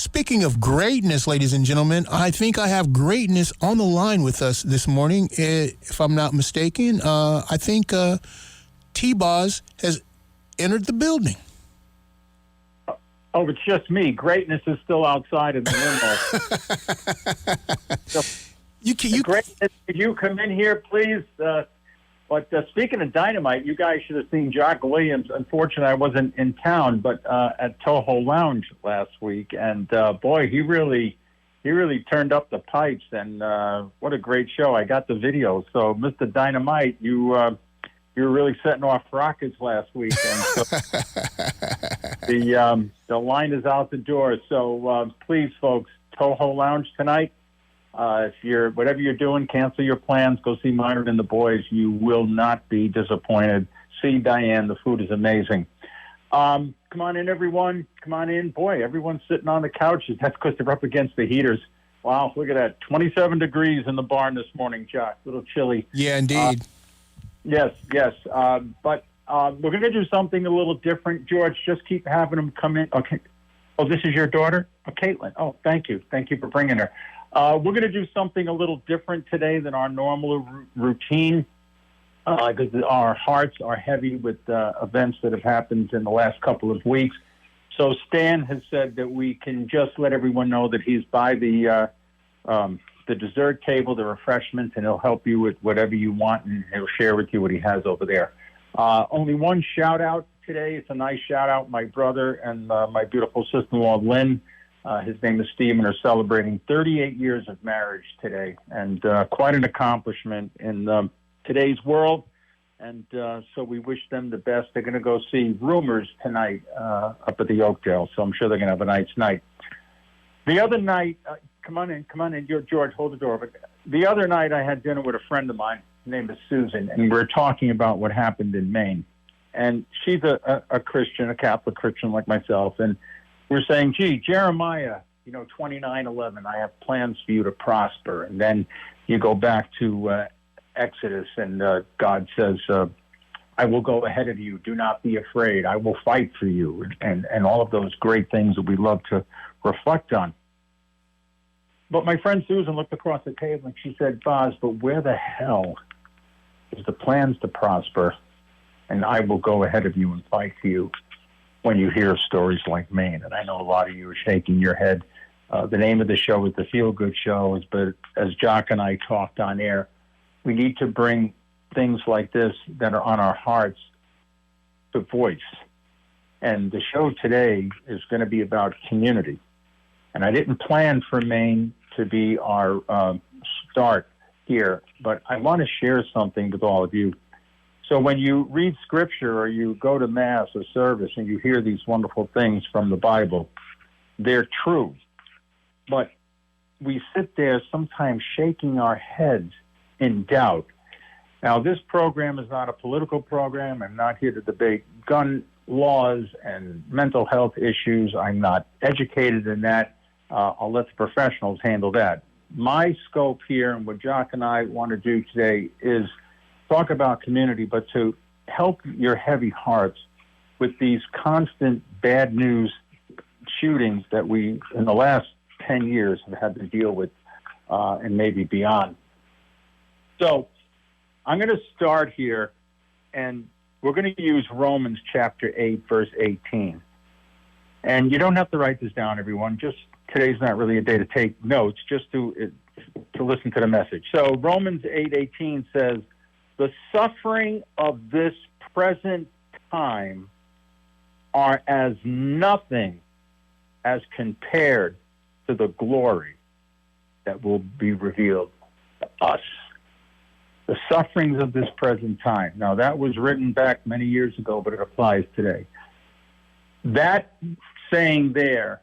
Speaking of greatness, ladies and gentlemen, I think I have greatness on the line with us this morning. If I'm not mistaken, I think T-Boz has entered the building. Oh, it's just me. Greatness is still outside in the limo. Greatness, could you come in here, please? But speaking of dynamite, you guys should have seen Jock Williams. Unfortunately, I wasn't in town, but at Toho Lounge last week, and boy, he really turned up the pipes. And what a great show! I got the video. So, Mr. Dynamite, you were really setting off rockets last week, and so the line is out the door. So please, folks, Toho Lounge tonight. If whatever you're doing, cancel your plans. Go see Myron and the boys. You will not be disappointed. See Diane. The food is amazing. Come on in, everyone. Come on in. Boy, everyone's sitting on the couches. That's because they're up against the heaters. Wow, look at that. 27 degrees in the barn this morning, Jock. A little chilly. Yeah, indeed. Yes. But we're going to do something a little different. George, just keep having them come in. Okay. Oh, this is your daughter? Oh, Caitlin. Oh, thank you. Thank you for bringing her. We're going to do something a little different today than our normal routine because our hearts are heavy with events that have happened in the last couple of weeks. So Stan has said that we can just let everyone know that he's by the dessert table, the refreshments, and he'll help you with whatever you want, and he'll share with you what he has over there. Only one shout-out today. It's a nice shout-out. My brother and my beautiful sister-in-law, Lynn, his name is Steve, and are celebrating 38 years of marriage today, and quite an accomplishment in today's world. And so we wish them the best. They're going to go see Rumors tonight up at the Oakdale, so I'm sure they're going to have a nice night. The other night, come on in. George, hold the door. But the other night I had dinner with a friend of mine. Her name is Susan, and we were talking about what happened in Maine. And she's a Christian, a Catholic Christian like myself, and we're saying, gee, Jeremiah, 29:11, I have plans for you to prosper. And then you go back to Exodus, and God says, I will go ahead of you. Do not be afraid. I will fight for you. And all of those great things that we love to reflect on. But my friend Susan looked across the table and she said, Boz, but where the hell is the plans to prosper? And I will go ahead of you and fight for you when you hear stories like Maine. And I know a lot of you are shaking your head. The name of the show is The Feel Good Show. But as Jock and I talked on air, we need to bring things like this that are on our hearts to voice. And the show today is going to be about community. And I didn't plan for Maine to be our start here, but I want to share something with all of you. So when you read scripture or you go to mass or service and you hear these wonderful things from the Bible, they're true. But we sit there sometimes shaking our heads in doubt. Now, this program is not a political program. I'm not here to debate gun laws and mental health issues. I'm not educated in that. I'll let the professionals handle that. My scope here and what Jock and I want to do today is talk about community, but to help your heavy hearts with these constant bad news shootings that we, in the last 10 years, have had to deal with and maybe beyond. So I'm going to start here, and we're going to use Romans chapter 8, verse 18. And you don't have to write this down, everyone. Just today's not really a day to take notes, just to listen to the message. So Romans 8:18 says, the suffering of this present time are as nothing as compared to the glory that will be revealed to us. The sufferings of this present time. Now, that was written back many years ago, but it applies today. That saying there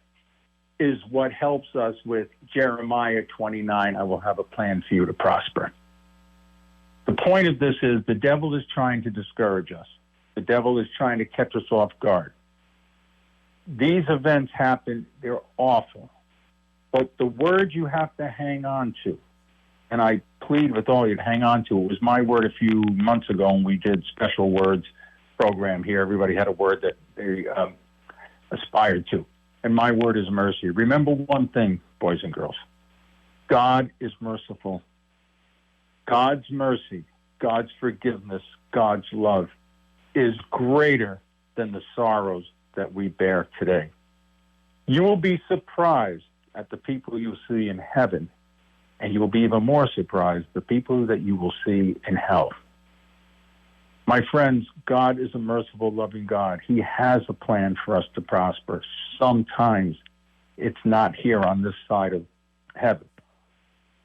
is what helps us with Jeremiah 29, I will have a plan for you to prosper. The point of this is the devil is trying to discourage us. The devil is trying to catch us off guard. These events happen, they're awful. But the word you have to hang on to, and I plead with all of you to hang on to, it was my word a few months ago when we did special words program here. Everybody had a word that they aspired to. and my word is mercy. Remember one thing, boys and girls. God is merciful. God's mercy, God's forgiveness, God's love is greater than the sorrows that we bear today. You will be surprised at the people you'll see in heaven, and you will be even more surprised at the people that you will see in hell. My friends, God is a merciful, loving God. He has a plan for us to prosper. Sometimes it's not here on this side of heaven.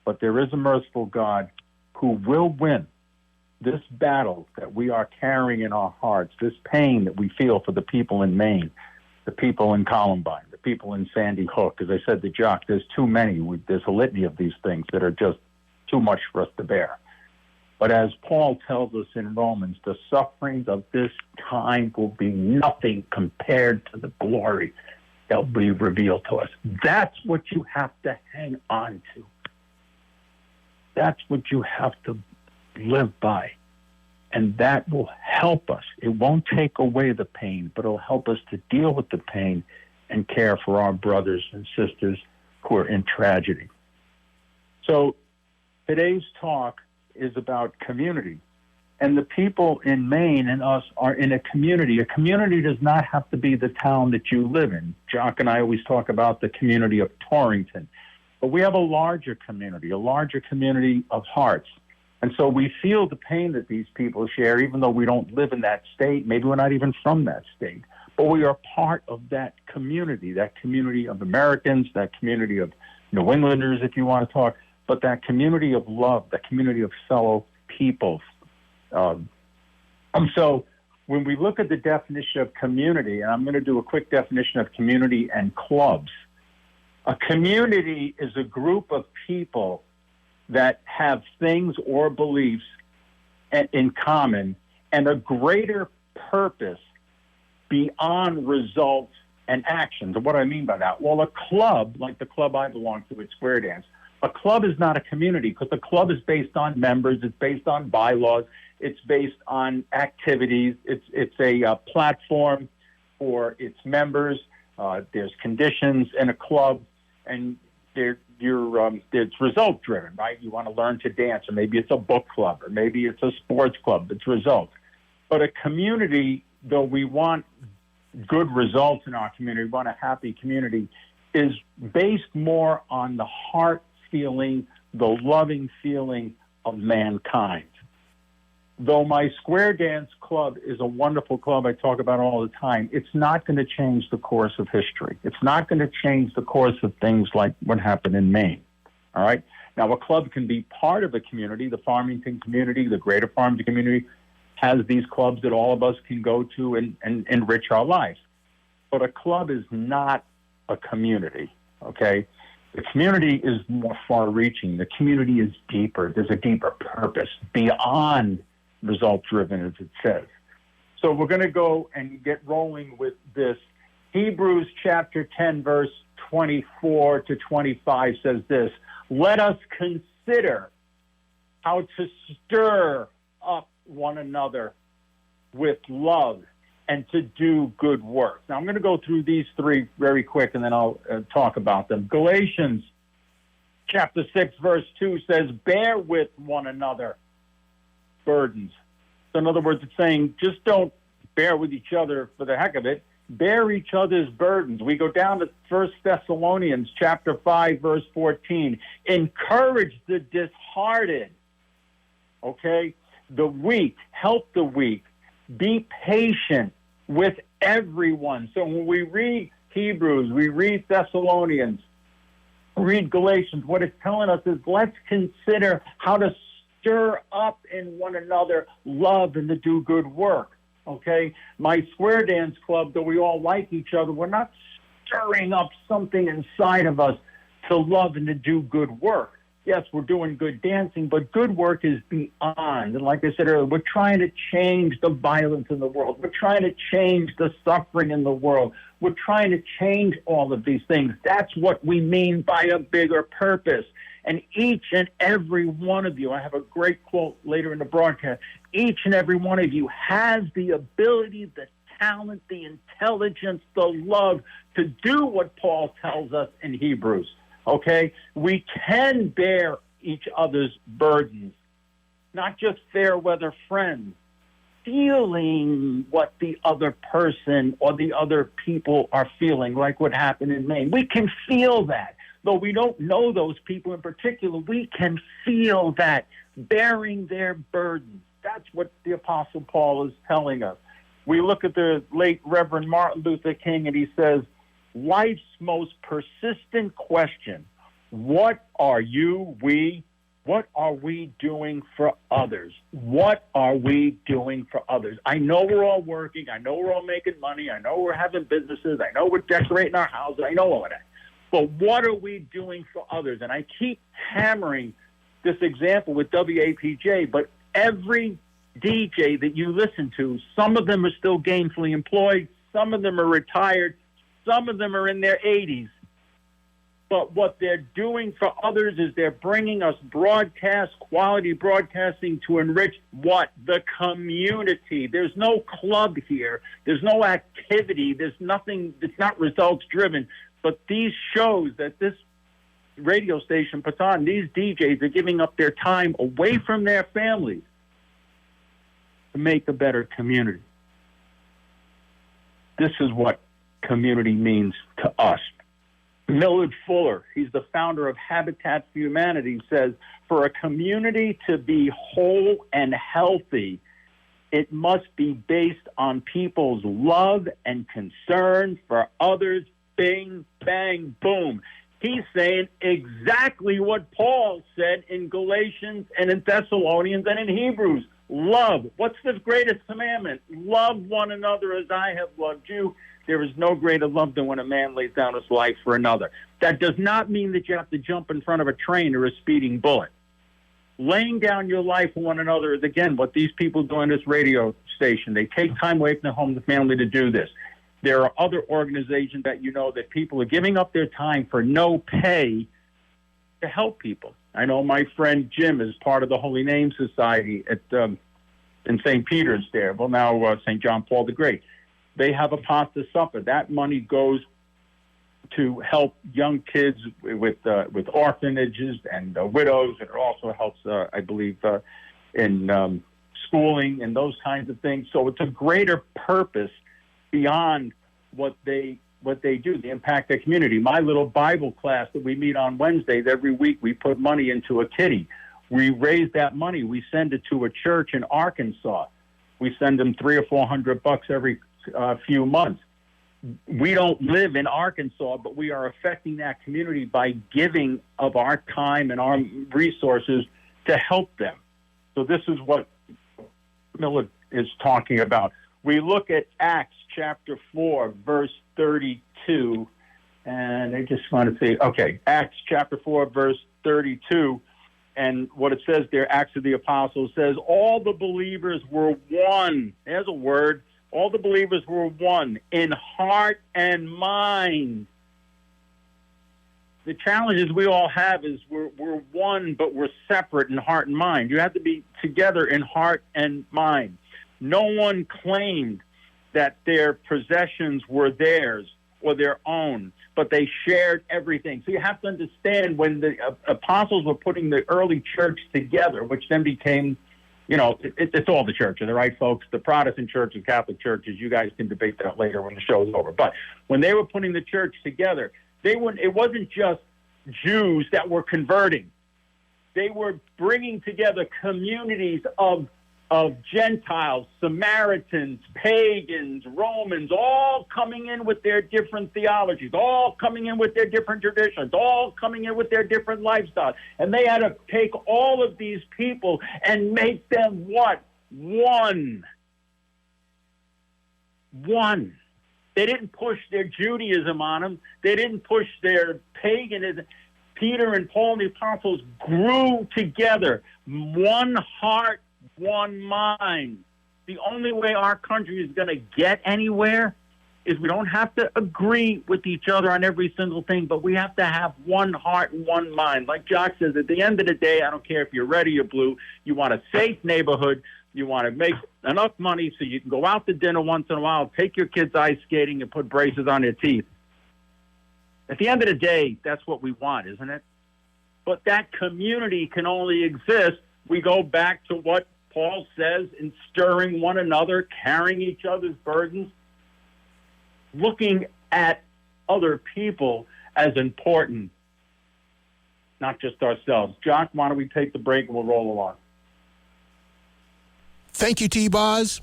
But there is a merciful God who will win this battle that we are carrying in our hearts, this pain that we feel for the people in Maine, the people in Columbine, the people in Sandy Hook. As I said to Jock, there's too many. There's a litany of these things that are just too much for us to bear. But as Paul tells us in Romans, the sufferings of this time will be nothing compared to the glory that will be revealed to us. That's what you have to hang on to. That's what you have to live by. And that will help us. It won't take away the pain, but it'll help us to deal with the pain and care for our brothers and sisters who are in tragedy. So today's talk is about community. And the people in Maine and us are in a community. A community does not have to be the town that you live in. Jock and I always talk about the community of Torrington. But we have a larger community of hearts. And so we feel the pain that these people share, even though we don't live in that state. Maybe we're not even from that state. But we are part of that community of Americans, that community of New Englanders, if you want to talk, but that community of love, that community of fellow people. So when we look at the definition of community, and I'm going to do a quick definition of community and clubs. A community is a group of people that have things or beliefs in common and a greater purpose beyond results and actions. And what do I mean by that? Well, a club, like the club I belong to at Square Dance, a club is not a community because the club is based on members, it's based on bylaws, it's based on activities, it's a platform for its members. There's conditions in a club, and it's result driven, right? You want to learn to dance, or maybe it's a book club, or maybe it's a sports club. It's results. But a community, though we want good results in our community, we want a happy community, is based more on the heart feeling, the loving feeling of mankind. Though my Square Dance Club is a wonderful club I talk about all the time, it's not going to change the course of history. It's not going to change the course of things like what happened in Maine. All right? Now, a club can be part of a community. The Farmington community, the greater Farmington community, has these clubs that all of us can go to and enrich our lives. But a club is not a community, okay? The community is more far-reaching. The community is deeper. There's a deeper purpose beyond result-driven, as it says. So we're going to go and get rolling with this. Hebrews chapter 10, verse 24 to 25 says this: let us consider how to stir up one another with love and to do good work. Now, I'm going to go through these three very quick, and then I'll talk about them. Galatians chapter 6, verse 2 says, bear with one another burdens. So in other words, it's saying just don't bear with each other for the heck of it. Bear each other's burdens. We go down to 1 Thessalonians chapter 5, verse 14. Encourage the disheartened, okay? The weak, help the weak. Be patient with everyone. So when we read Hebrews, we read Thessalonians, read Galatians, what it's telling us is let's consider how to stir up in one another love and to do good work. Okay? My Square Dance Club, though we all like each other, we're not stirring up something inside of us to love and to do good work. Yes, we're doing good dancing, but good work is beyond. And like I said earlier, we're trying to change the violence in the world. We're trying to change the suffering in the world. We're trying to change all of these things. That's what we mean by a bigger purpose. And each and every one of you, I have a great quote later in the broadcast, each and every one of you has the ability, the talent, the intelligence, the love to do what Paul tells us in Hebrews. Okay? We can bear each other's burdens, not just fair weather friends, feeling what the other person or the other people are feeling, like what happened in Maine. We can feel that. Though we don't know those people in particular, we can feel that, bearing their burdens. That's what the Apostle Paul is telling us. We look at the late Reverend Martin Luther King, and he says, life's most persistent question, what are we doing for others? What are we doing for others? I know we're all working. I know we're all making money. I know we're having businesses. I know we're decorating our houses. I know all of that. But what are we doing for others? And I keep hammering this example with WAPJ, but every DJ that you listen to, some of them are still gainfully employed, some of them are retired, some of them are in their 80s. But what they're doing for others is they're bringing us quality broadcasting to enrich what? The community. There's no club here. There's no activity. There's nothing. It's not results driven. But these shows that this radio station puts on, these DJs are giving up their time away from their families to make a better community. This is what community means to us. Millard Fuller, he's the founder of Habitat for Humanity, says, for a community to be whole and healthy, it must be based on people's love and concern for others. Bing, bang, boom. He's saying exactly what Paul said in Galatians and in Thessalonians and in Hebrews. Love. What's the greatest commandment? Love one another as I have loved you. There is no greater love than when a man lays down his life for another. That does not mean that you have to jump in front of a train or a speeding bullet. Laying down your life for one another is, again, what these people do on this radio station. They take time away from their home, the family, to do this. There are other organizations that you know that people are giving up their time for no pay to help people. I know my friend Jim is part of the Holy Name Society at in St. Peter's there. Well, now St. John Paul the Great. They have a pasta supper. That money goes to help young kids with orphanages and widows, and it also helps, I believe, in schooling and those kinds of things. So it's a greater purpose beyond what they do, the impact their community. My little Bible class that we meet on Wednesdays every week, we put money into a kitty. We raise that money. We send it to a church in Arkansas. We send them $300 or $400 every few months. We don't live in Arkansas, but we are affecting that community by giving of our time and our resources to help them. So this is what Miller is talking about. We look at Acts chapter 4, verse 32, and I just want to say, okay, Acts chapter 4, verse 32, and what it says there, Acts of the Apostles, says, all the believers were one. There's a word. All the believers were one in heart and mind. The challenges we all have is we're one, but we're separate in heart and mind. You have to be together in heart and mind. No one claimed that their possessions were theirs or their own, but they shared everything. So you have to understand, when the apostles were putting the early church together, which then became, it's all the churches, right, folks? The Protestant churches, Catholic churches, you guys can debate that later when the show is over. But when they were putting the church together, it wasn't just Jews that were converting. They were bringing together communities of Gentiles, Samaritans, pagans, Romans, all coming in with their different theologies, all coming in with their different traditions, all coming in with their different lifestyles. And they had to take all of these people and make them what? One. One. They didn't push their Judaism on them. They didn't push their paganism. Peter and Paul and the apostles grew together. One heart, one mind. The only way our country is going to get anywhere is we don't have to agree with each other on every single thing, but we have to have one heart and one mind. Like Jock says, at the end of the day, I don't care if you're red or you're blue, you want a safe neighborhood, You want to make enough money so you can go out to dinner once in a while, take your kids ice skating, and put braces on their teeth. At the end of the day, that's what we want, isn't it? But that community can only exist. We go back to what Paul says in stirring one another, carrying each other's burdens, looking at other people as important, not just ourselves. Jock, why don't we take the break and we'll roll along? Thank you, T-Boz,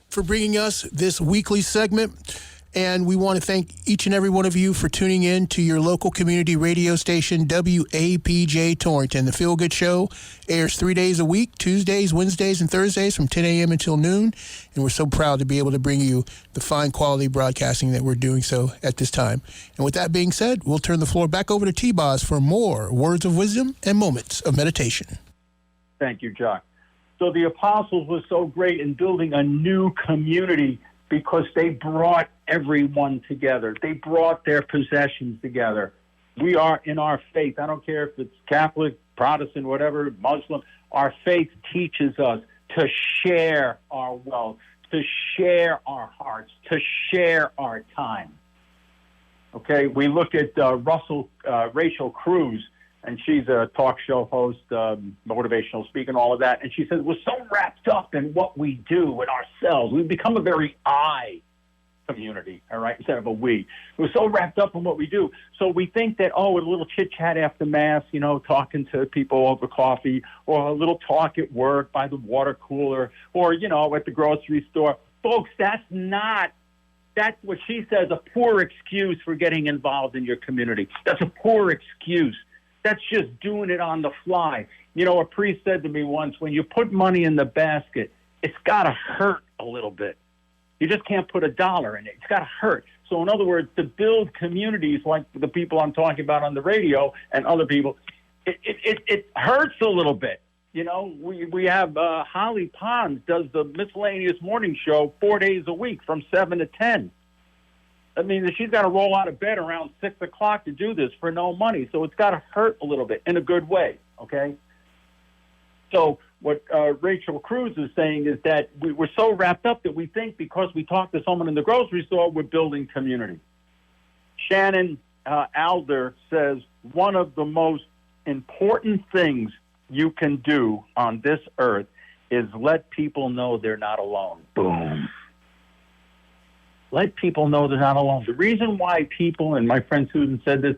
for bringing us this weekly segment. And we want to thank each and every one of you for tuning in to your local community radio station, WAPJ Torrington. The Feel Good Show airs 3 days a week, Tuesdays, Wednesdays, and Thursdays from 10 a.m. until noon. And we're so proud to be able to bring you the fine quality broadcasting that we're doing so at this time. And with that being said, we'll turn the floor back over to T-Boz for more words of wisdom and moments of meditation. Thank you, Jock. So the apostles were so great in building a new community because they brought everyone together. They brought their possessions together. We are in our faith. I don't care if it's Catholic, Protestant, whatever, Muslim. Our faith teaches us to share our wealth, to share our hearts, to share our time. Okay, we look at Rachel Cruz, and she's a talk show host, motivational speaker, and all of that. And she says, we're so wrapped up in what we do in ourselves. We've become a very I community, all right, instead of a we. We're so wrapped up in what we do. So we think that, a little chit-chat after Mass, talking to people over coffee, or a little talk at work by the water cooler, or, at the grocery store. Folks, that's what she says, a poor excuse for getting involved in your community. That's a poor excuse. That's just doing it on the fly. A priest said to me once, when you put money in the basket, it's got to hurt a little bit. You just can't put $1 in it. It's got to hurt. So in other words, to build communities like the people I'm talking about on the radio and other people, it hurts a little bit. We have Holly Pons does the miscellaneous morning show 4 days a week from 7 to 10. I mean, she's got to roll out of bed around 6 o'clock to do this for no money. So it's got to hurt a little bit in a good way, okay? So what Rachel Cruz is saying is that we're so wrapped up that we think because we talk to someone in the grocery store, we're building community. Shannon Alder says, one of the most important things you can do on this earth is let people know they're not alone. Boom. Let people know they're not alone. The reason why people, and my friend Susan said this,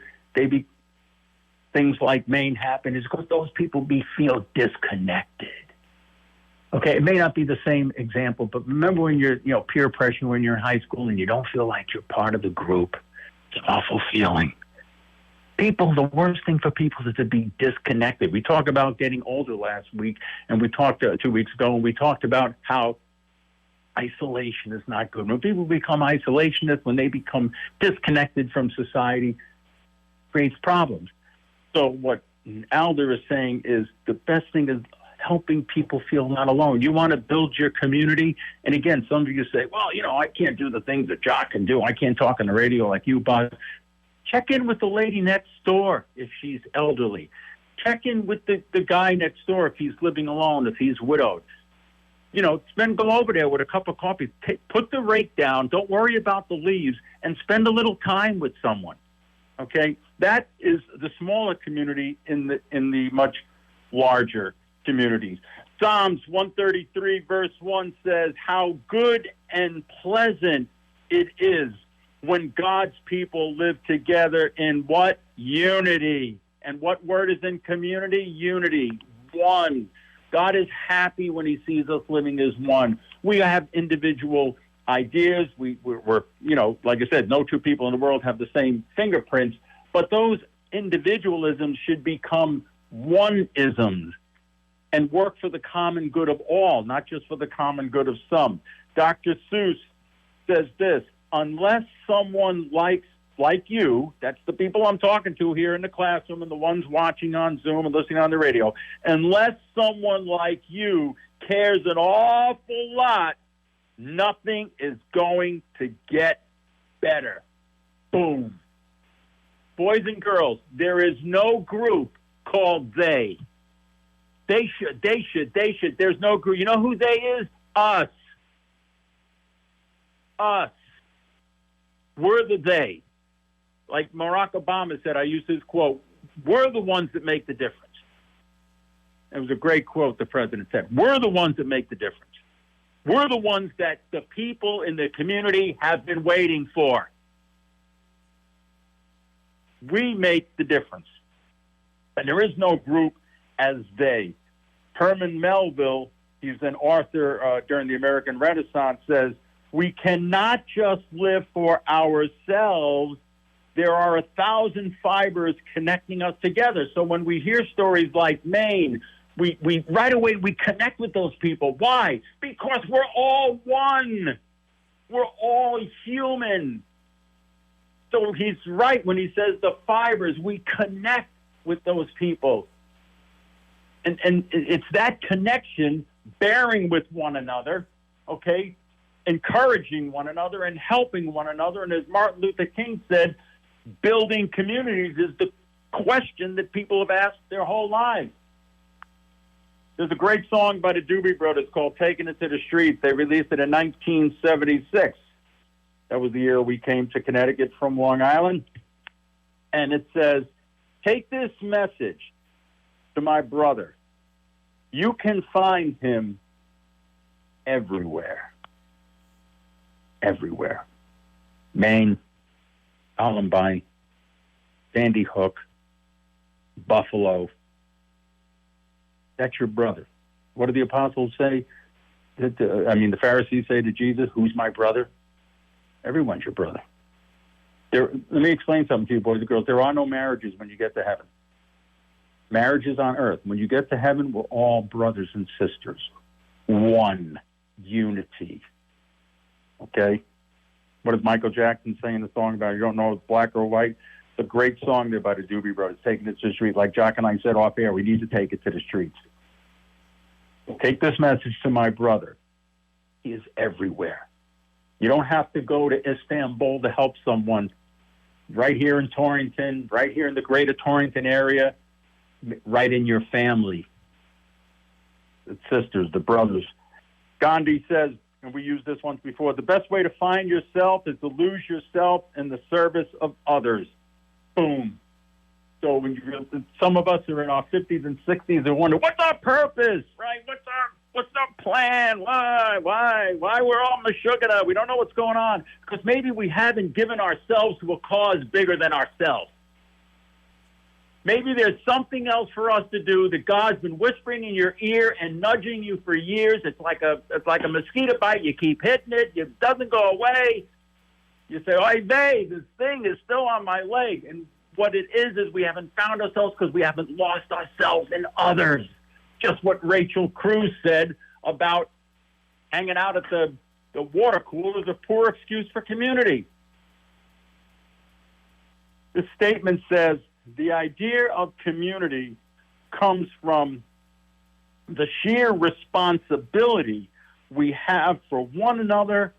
things like Maine happen is because those people feel disconnected. Okay, it may not be the same example, but remember when you're, peer pressure when you're in high school and you don't feel like you're part of the group. It's an awful feeling. The worst thing for people is to be disconnected. We talked about getting older last week, and we talked 2 weeks ago, and we talked about how isolation is not good. When people become isolationists, when they become disconnected from society, creates problems. So what Alder is saying is the best thing is helping people feel not alone. You want to build your community. And again, some of you say, well, I can't do the things that Jock can do. I can't talk on the radio like you, Boz. Check in with the lady next door if she's elderly. Check in with the guy next door if he's living alone, if he's widowed. Go over there with a cup of coffee. Put the rake down. Don't worry about the leaves, and spend a little time with someone. Okay, that is the smaller community in the much larger communities. Psalms 133 verse 1 says, "How good and pleasant it is when God's people live together in what? Unity." And what word is in community? Unity. One. God is happy when he sees us living as one. We have individual ideas. We're like I said, no two people in the world have the same fingerprints, but those individualisms should become one-isms and work for the common good of all, not just for the common good of some. Dr. Seuss says this, unless someone like you, that's the people I'm talking to here in the classroom and the ones watching on Zoom and listening on the radio, unless someone like you cares an awful lot, nothing is going to get better. Boom. Boys and girls, there is no group called they. They should. There's no group. You know who they is? Us. We're the they. Like Barack Obama said, I use his quote, we're the ones that make the difference. It was a great quote the president said. We're the ones that make the difference. We're the ones that the people in the community have been waiting for. We make the difference. And there is no group as they. Herman Melville, he's an author during the American Renaissance, says, we cannot just live for ourselves. There are 1,000 fibers connecting us together. So when we hear stories like Maine, we right away we connect with those people. Why? Because we're all one. We're all human. So he's right when he says the fibers, we connect with those people. And it's that connection, bearing with one another, okay, encouraging one another and helping one another. And as Martin Luther King said, building communities is the question that people have asked their whole lives. There's a great song by the Doobie Brothers called Taking It to the Streets. They released it in 1976. That was the year we came to Connecticut from Long Island. And it says, take this message to my brother. You can find him everywhere. Everywhere. Maine, Columbine, Sandy Hook, Buffalo. That's your brother. What do the apostles say? The Pharisees say to Jesus, who's my brother? Everyone's your brother. Let me explain something to you, boys and girls. There are no marriages when you get to heaven. Marriage is on earth. When you get to heaven, we're all brothers and sisters. One. Unity. Okay? What does Michael Jackson say in the song about you don't know if it's black or white? It's a great song there by the Doobie Brothers, taking it to the street. Like Jock and I said off air, we need to take it to the streets. Take this message to my brother. He is everywhere. You don't have to go to Istanbul to help someone. Right here in Torrington, right here in the greater Torrington area, right in your family. The sisters, the brothers. Gandhi says, and we used this once before, the best way to find yourself is to lose yourself in the service of others. Boom. So when some of us are in our 50s and 60s and wonder, what's our purpose, right? What's our plan? Why we're all mashugada? We don't know what's going on. Because maybe we haven't given ourselves to a cause bigger than ourselves. Maybe there's something else for us to do that God's been whispering in your ear and nudging you for years. It's like a mosquito bite. You keep hitting it. It doesn't go away. You say, hey, this thing is still on my leg. And what it is we haven't found ourselves because we haven't lost ourselves in others. Just what Rachel Cruz said about hanging out at the water cooler is a poor excuse for community. This statement says, the idea of community comes from the sheer responsibility we have for one another,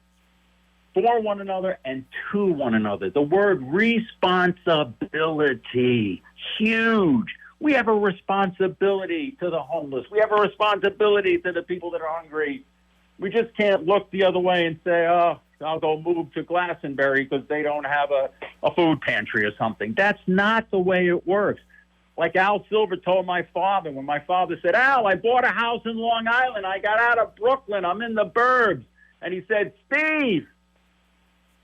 and to one another. The word responsibility, huge. We have a responsibility to the homeless. We have a responsibility to the people that are hungry. We just can't look the other way and say, oh, I'll go move to Glastonbury because they don't have a food pantry or something. That's not the way it works. Like Al Silver told my father, when my father said, Al, I bought a house in Long Island. I got out of Brooklyn. I'm in the burbs. And he said, Steve,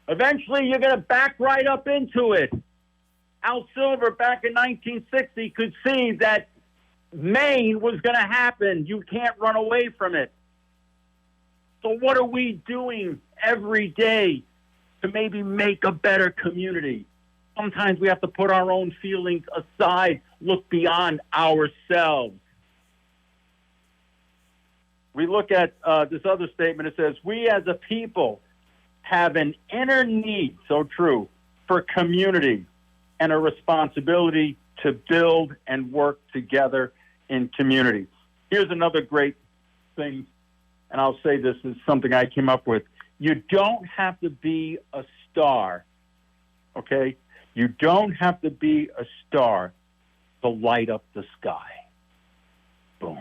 eventually you're going to back right up into it. Al Silver back in 1960 could see that Maine was going to happen. You can't run away from it. So what are we doing every day to maybe make a better community? Sometimes we have to put our own feelings aside, look beyond ourselves. We look at this other statement. It says, we as a people have an inner need, so true, for community and a responsibility to build and work together in community. Here's another great thing, and I'll say this is something I came up with. You don't have to be a star, okay? You don't have to be a star to light up the sky. Boom.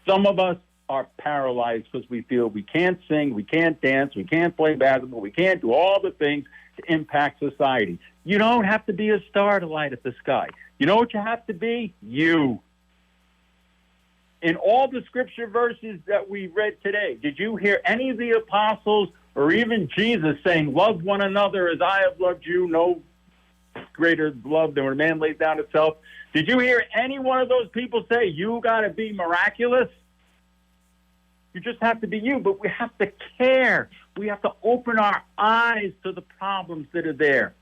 Some of us are paralyzed because we feel we can't sing, we can't dance, we can't play basketball, we can't do all the things to impact society. You don't have to be a star to light up the sky. You know what you have to be? You. In all the scripture verses that we read today, did you hear any of the apostles or even Jesus saying, love one another as I have loved you? No greater love than when a man lays down himself. Did you hear any one of those people say, you got to be miraculous? You just have to be you, but we have to care. We have to open our eyes to the problems that are there.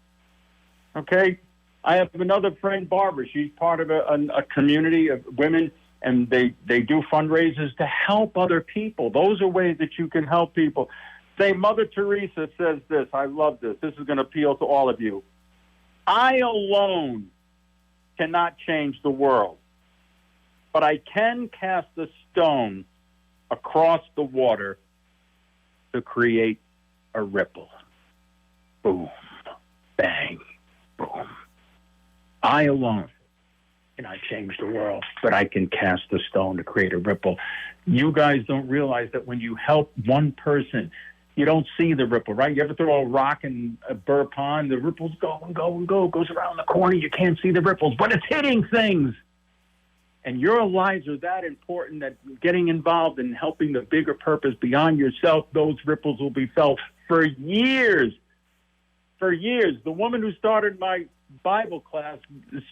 Okay? I have another friend, Barbara. She's part of a community of women, and they do fundraisers to help other people. Those are ways that you can help people. Say, Mother Teresa says this. I love this. This is going to appeal to all of you. I alone cannot change the world, but I can cast a stone across the water to create a ripple. Boom, bang, boom. I alone cannot change the world, but I can cast a stone to create a ripple. You guys don't realize that when you help one person, you don't see the ripple, right? You ever throw a rock in a burr pond? The ripples go and go and go. It goes around the corner. You can't see the ripples, but it's hitting things. And your lives are that important that getting involved in helping the bigger purpose beyond yourself, those ripples will be felt for years. For years. The woman who started my Bible class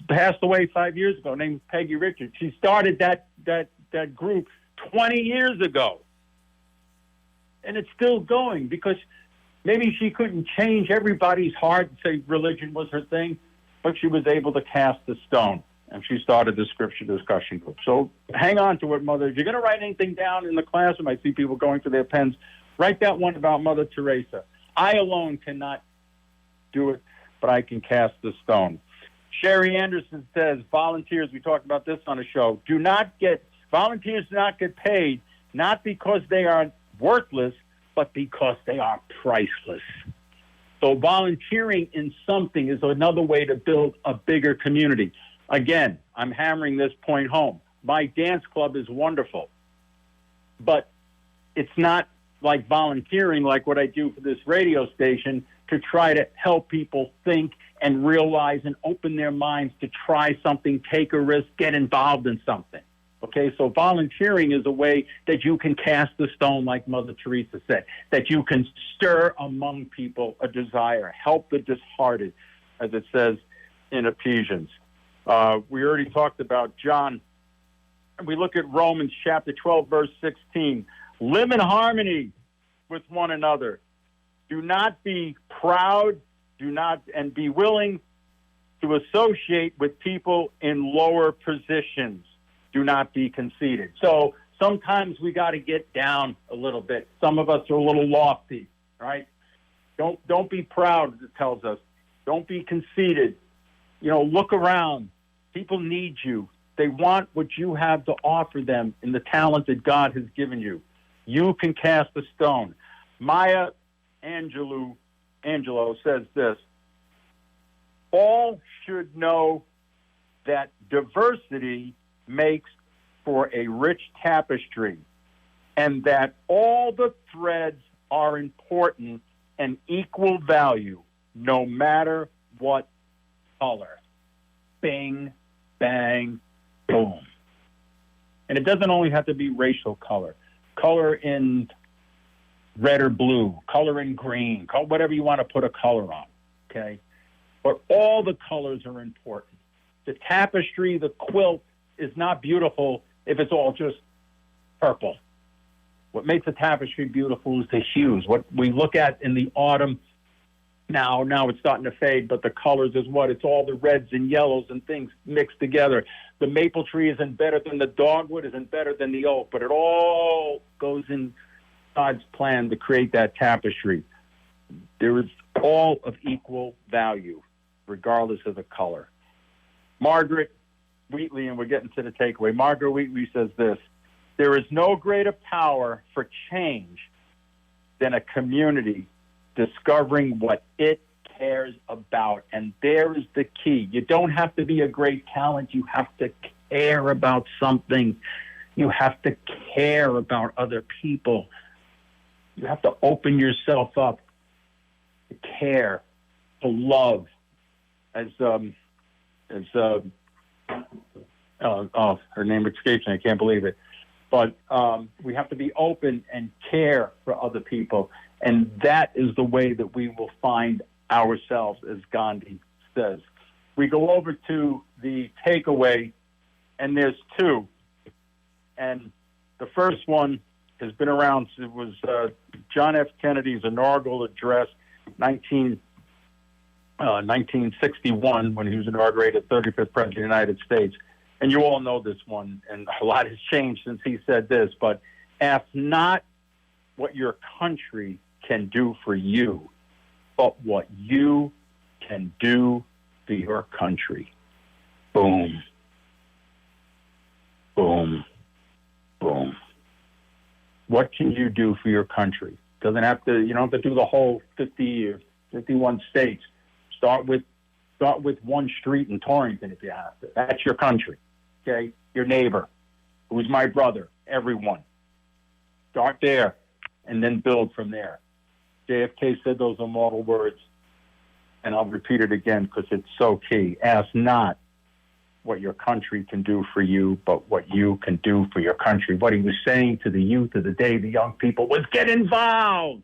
passed away 5 years ago, named Peggy Richards. She started that group 20 years ago. And it's still going because maybe she couldn't change everybody's heart and say religion was her thing, but she was able to cast the stone. And she started the scripture discussion group. So hang on to it, Mother. If you're going to write anything down in the classroom, I see people going to their pens, write that one about Mother Teresa. I alone cannot do it, but I can cast the stone. Sherry Anderson says, volunteers, we talked about this on a show, volunteers do not get paid, not because they are worthless, but because they are priceless. So volunteering in something is another way to build a bigger community. Again, I'm hammering this point home. My dance club is wonderful, but it's not like volunteering like what I do for this radio station to try to help people think and realize and open their minds to try something, take a risk, get involved in something. Okay, so volunteering is a way that you can cast the stone, like Mother Teresa said, that you can stir among people a desire, help the disheartened, as it says in Ephesians. We already talked about John. We look at Romans chapter 12, verse 16. Live in harmony with one another. Do not be proud. And be willing to associate with people in lower positions. Do not be conceited. So sometimes we got to get down a little bit. Some of us are a little lofty, right? Don't be proud, it tells us. Don't be conceited. Look around. People need you. They want what you have to offer them in the talent that God has given you. You can cast a stone. Maya Angelou says this: all should know that diversity makes for a rich tapestry, and that all the threads are important and equal value, no matter what color. Bing, bang, boom. And it doesn't only have to be racial color. Color in red or blue, color in green, whatever you want to put a color on, okay? But all the colors are important. The tapestry, the quilt is not beautiful if it's all just purple. What makes a tapestry beautiful is the hues. What we look at in the autumn, now it's starting to fade, but the colors is what? It's all the reds and yellows and things mixed together. The maple tree isn't better than the dogwood, isn't better than the oak, but it all goes in God's plan to create that tapestry. There is all of equal value, regardless of the color. Margaret Wheatley, and we're getting to the takeaway. Margaret Wheatley says this: there is no greater power for change than a community discovering what it cares about. And there is the key. You don't have to be a great talent. You have to care about something. You have to care about other people. You have to open yourself up to care, to love. As her name escapes me, I can't believe it. But we have to be open and care for other people. And that is the way that we will find ourselves, as Gandhi says. We go over to the takeaway, and there's two. And the first one has been around. It was John F. Kennedy's inaugural address, 1961, when he was inaugurated 35th President of the United States. And you all know this one, and a lot has changed since he said this, but ask not what your country can do for you, but what you can do for your country. Boom. Boom. Boom. What can you do for your country? You don't have to do the whole 50 or 51 states. Start with one street in Torrington if you have to. That's your country. Okay? Your neighbor, who's my brother, everyone. Start there and then build from there. JFK said those immortal words, and I'll repeat it again because it's so key. Ask not what your country can do for you, but what you can do for your country. What he was saying to the youth of the day, the young people, was get involved.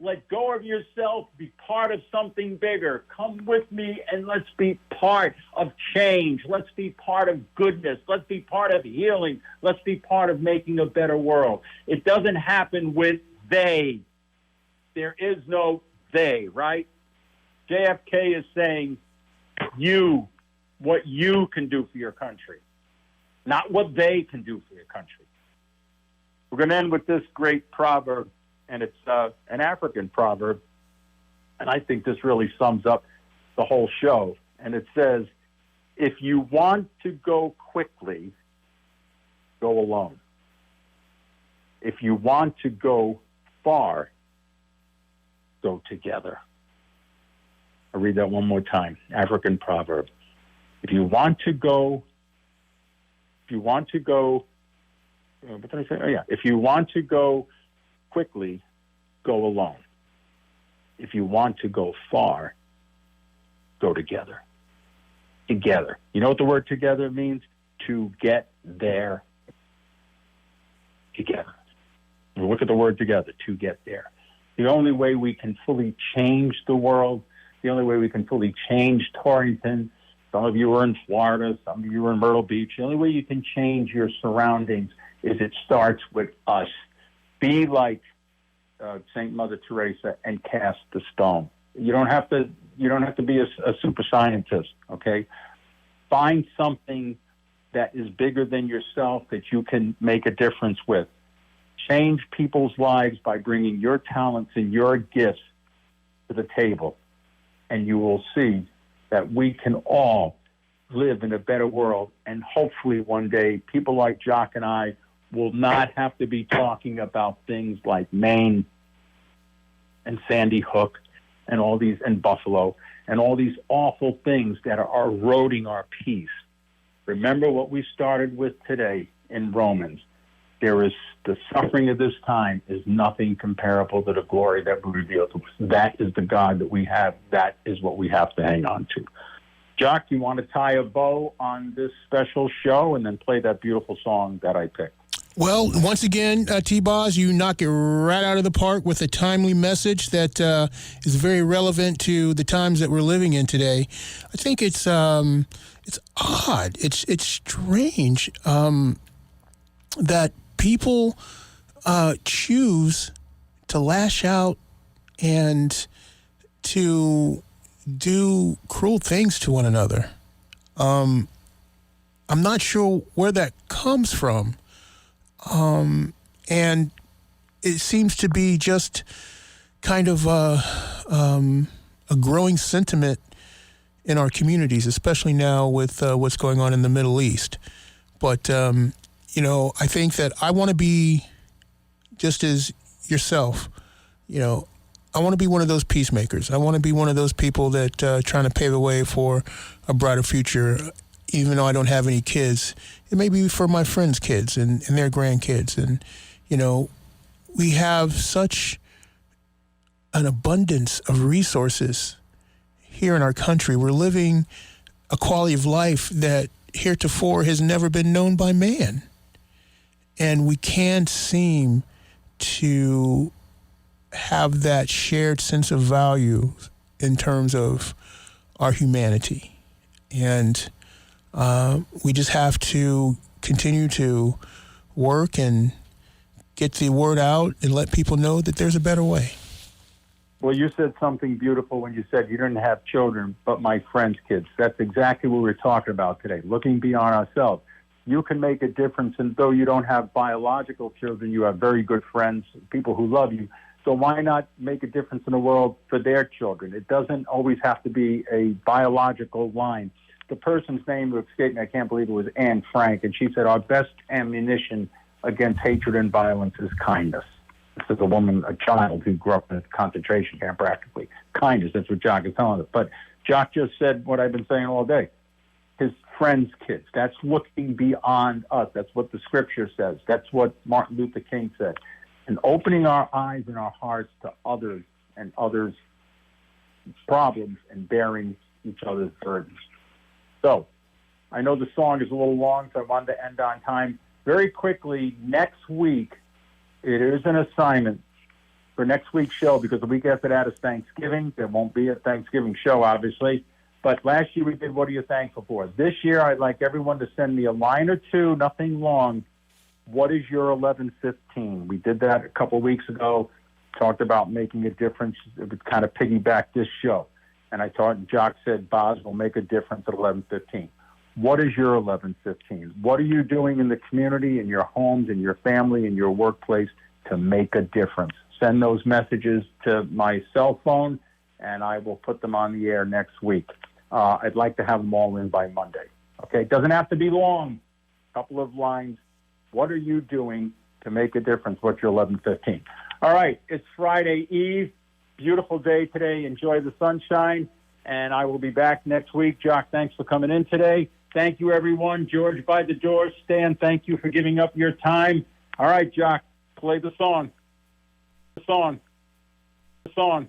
Let go of yourself. Be part of something bigger. Come with me and let's be part of change. Let's be part of goodness. Let's be part of healing. Let's be part of making a better world. It doesn't happen with they. There is no they, right? JFK is saying you, what you can do for your country, not what they can do for your country. We're going to end with this great proverb, and it's an African proverb, and I think this really sums up the whole show. And it says, if you want to go quickly, go alone. If you want to go far, go together. I'll read that one more time. African proverb. If you want to go, what did I say? Oh, yeah. If you want to go quickly, go alone. If you want to go far, go together. Together. You know what the word together means? To get there. Together. Look at the word together, to get there. The only way we can fully change the world, the only way we can fully change Torrington, some of you are in Florida, some of you are in Myrtle Beach, the only way you can change your surroundings is it starts with us. Be like Saint Mother Teresa and cast the stone. You don't have to be a super scientist, okay? Find something that is bigger than yourself that you can make a difference with. Change people's lives by bringing your talents and your gifts to the table, and you will see that we can all live in a better world. And hopefully one day people like Jock and I will not have to be talking about things like Maine and Sandy Hook and all these, and Buffalo, and all these awful things that are eroding our peace. Remember what we started with today in Romans. There is the suffering of this time is nothing comparable to the glory that we reveal to us. That is the God that we have. That is what we have to hang on to. Jock, you want to tie a bow on this special show and then play that beautiful song that I picked? Well, once again, T-Boz, you knock it right out of the park with a timely message that is very relevant to the times that we're living in today. I think it's odd, it's strange that people choose to lash out and to do cruel things to one another. I'm not sure where that comes from. And it seems to be just kind of a growing sentiment in our communities, especially now with what's going on in the Middle East. But, I think that I want to be just as yourself. I want to be one of those peacemakers. I want to be one of those people that trying to pave the way for a brighter future. Even though I don't have any kids, it may be for my friends' kids and their grandkids. And, we have such an abundance of resources here in our country. We're living a quality of life that heretofore has never been known by man. And we can't seem to have that shared sense of value in terms of our humanity. And we just have to continue to work and get the word out and let people know that there's a better way. Well, you said something beautiful when you said you didn't have children, but my friends' kids. That's exactly what we're talking about today, looking beyond ourselves. You can make a difference, and though you don't have biological children, you have very good friends, people who love you. So why not make a difference in the world for their children? It doesn't always have to be a biological line. The person's name who escaped me, I can't believe it was Anne Frank, and she said, our best ammunition against hatred and violence is kindness. This is a woman, a child who grew up in a concentration camp practically. Kindness, that's what Jock is telling us. But Jock just said what I've been saying all day. His friends' kids. That's looking beyond us. That's what the scripture says. That's what Martin Luther King said. And opening our eyes and our hearts to others and others' problems and bearing each other's burdens. So, I know the song is a little long, so I wanted to end on time. Very quickly, next week, it is an assignment for next week's show, because the week after that is Thanksgiving. There won't be a Thanksgiving show, obviously. But last year we did What Are You Thankful For? This year I'd like everyone to send me a line or two, nothing long. What is your 1115? We did that a couple of weeks ago, talked about making a difference. It would kind of piggyback this show. And I thought Jock said, Boz will make a difference at 1115. What is your 1115? What are you doing in the community, in your homes, in your family, in your workplace to make a difference? Send those messages to my cell phone, and I will put them on the air next week. I'd like to have them all in by Monday. Okay, it doesn't have to be long. A couple of lines. What are you doing to make a difference? What's your 1115? All right, it's Friday Eve. Beautiful day today. Enjoy the sunshine, and I will be back next week. Jock, thanks for coming in today. Thank you, everyone. George by the door. Stan, thank you for giving up your time. All right, Jock, play the song. The song.